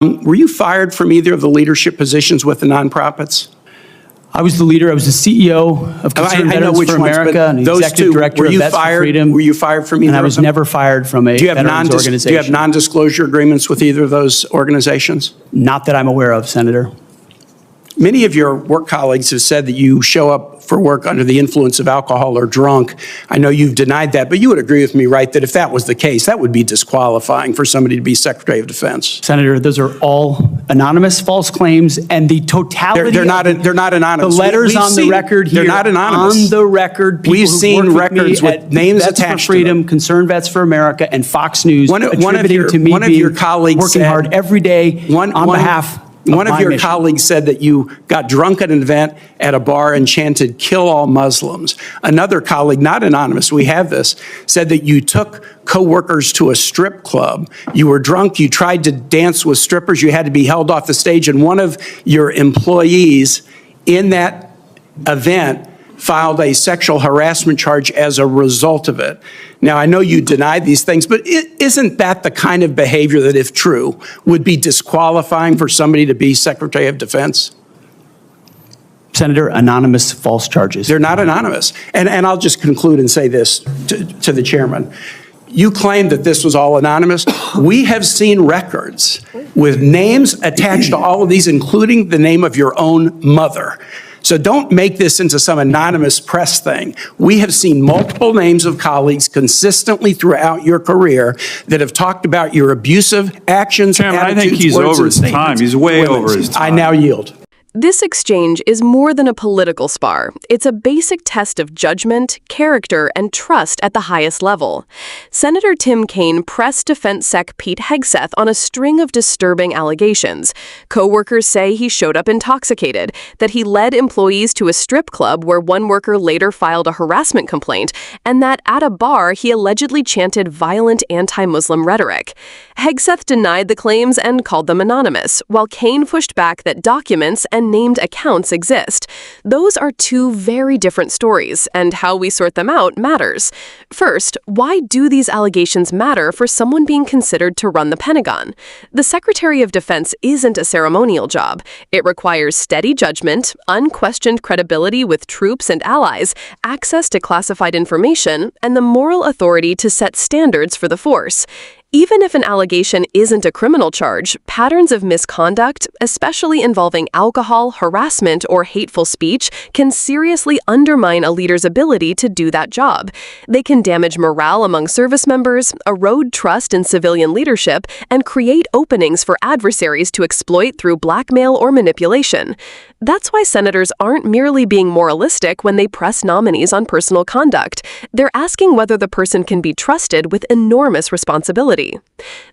Were you fired from either of the leadership positions with the nonprofits? I was the leader. I was the CEO of Concerned Veterans for America and the executive director of Vets for Freedom. Were you fired from either? And I was never fired from a veterans organization. Do you have non-disclosure agreements with either of those organizations? Not that I'm aware of, Senator. Many of your work colleagues have said that you show up for work under the influence of alcohol or drunk. I know you've denied that, but you would agree with me, right, that if that was the case, that would be disqualifying for somebody to be Secretary of Defense. Senator, those are all anonymous false claims, and the totality they're not anonymous. The letters on the record here. They're not anonymous. On the record, we've seen records with names attached to them. Vets for Freedom, Concerned Vets for America, and Fox News attributing to me working hard every day on behalf. One of your colleagues said that you got drunk at an event at a bar and chanted, "Kill all Muslims." Another colleague, not anonymous, we have this, said that you took coworkers to a strip club. You were drunk, you tried to dance with strippers, you had to be held off the stage, and one of your employees in that event filed a sexual harassment charge as a result of it. Now, I know you denied these things, but isn't that the kind of behavior that, if true, would be disqualifying for somebody to be Secretary of Defense? Senator, anonymous false charges. They're not anonymous. And I'll just conclude and say this to the chairman. You claim that this was all anonymous. We have seen records with names attached to all of these, including the name of your own mother. So don't make this into some anonymous press thing. We have seen multiple names of colleagues consistently throughout your career that have talked about your abusive actions, Chairman, attitudes, I think he's words, over his time. He's way over his time. I now yield. This exchange is more than a political spar. It's a basic test of judgment, character, and trust at the highest level. Senator Tim Kaine pressed Defense Sec Pete Hegseth on a string of disturbing allegations. Co-workers say he showed up intoxicated, that he led employees to a strip club where one worker later filed a harassment complaint, and that at a bar he allegedly chanted violent anti-Muslim rhetoric. Hegseth denied the claims and called them anonymous, while Kaine pushed back that documents and named accounts exist. Those are two very different stories, and how we sort them out matters. First, why do these allegations matter for someone being considered to run the Pentagon? The Secretary of Defense isn't a ceremonial job. It requires steady judgment, unquestioned credibility with troops and allies, access to classified information, and the moral authority to set standards for the force. Even if an allegation isn't a criminal charge, patterns of misconduct, especially involving alcohol, harassment, or hateful speech, can seriously undermine a leader's ability to do that job. They can damage morale among service members, erode trust in civilian leadership, and create openings for adversaries to exploit through blackmail or manipulation. That's why senators aren't merely being moralistic when they press nominees on personal conduct. They're asking whether the person can be trusted with enormous responsibility.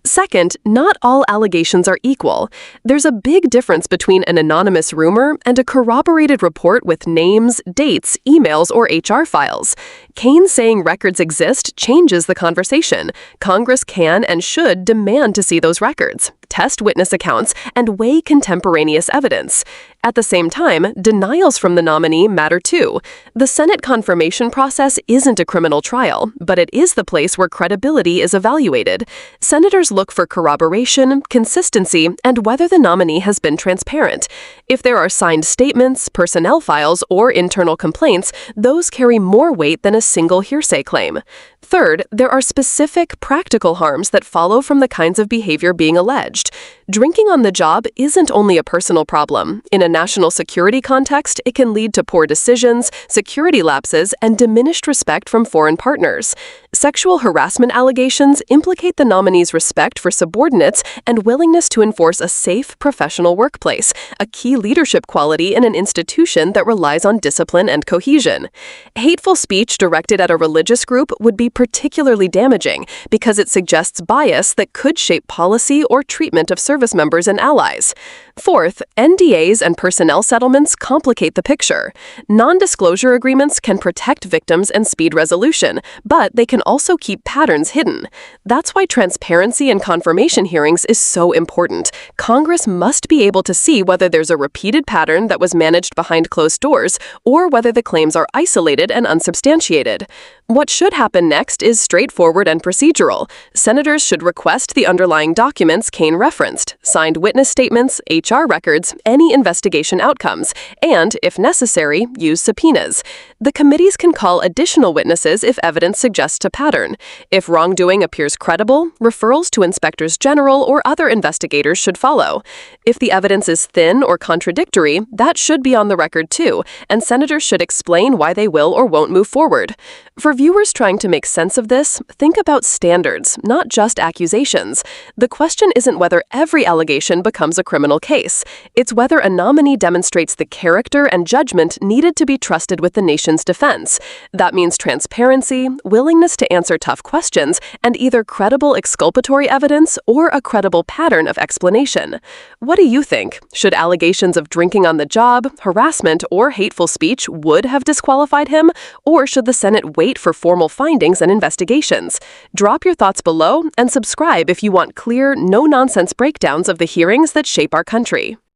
Second, not all allegations are equal. There's a big difference between an anonymous rumor and a corroborated report with names, dates, emails, or HR files. Kaine saying records exist changes the conversation. Congress can and should demand to see those records, test witness accounts, and weigh contemporaneous evidence. At the same time, denials from the nominee matter too. The Senate confirmation process isn't a criminal trial, but it is the place where credibility is evaluated. Senators look for corroboration, consistency, and whether the nominee has been transparent. If there are signed statements, personnel files, or internal complaints, those carry more weight than a single hearsay claim. Third, there are specific practical harms that follow from the kinds of behavior being alleged. Drinking on the job isn't only a personal problem. In a national security context, it can lead to poor decisions, security lapses, and diminished respect from foreign partners. Sexual harassment allegations implicate the nominee's respect for subordinates and willingness to enforce a safe, professional workplace, a key leadership quality in an institution that relies on discipline and cohesion. Hateful speech directed at a religious group would be particularly damaging because it suggests bias that could shape policy or treatment of service members and allies. Fourth, NDAs and personnel settlements complicate the picture. Non-disclosure agreements can protect victims and speed resolution, but they can also keep patterns hidden. That's why transparency in confirmation hearings is so important. Congress must be able to see whether there's a repeated pattern that was managed behind closed doors, or whether the claims are isolated and unsubstantiated. What should happen next is straightforward and procedural. Senators should request the underlying documents Kaine referenced, signed witness statements, HR records, any investigation outcomes, and, if necessary, use subpoenas. The committees can call additional witnesses if evidence suggests a pattern. If wrongdoing appears credible, referrals to inspectors general or other investigators should follow. If the evidence is thin or contradictory, that should be on the record too, and senators should explain why they will or won't move forward. For viewers trying to make sense of this, think about standards, not just accusations. The question isn't whether every allegation becomes a criminal case. It's whether a nominee demonstrates the character and judgment needed to be trusted with the nation's defense. That means transparency, willingness to answer tough questions, and either credible exculpatory evidence or a credible pattern of explanation. What do you think? Should allegations of drinking on the job, harassment, or hateful speech would have disqualified him? Or should the Senate wait for formal findings and investigations? Drop your thoughts below and subscribe if you want clear, no-nonsense breakdowns of the hearings that shape our country.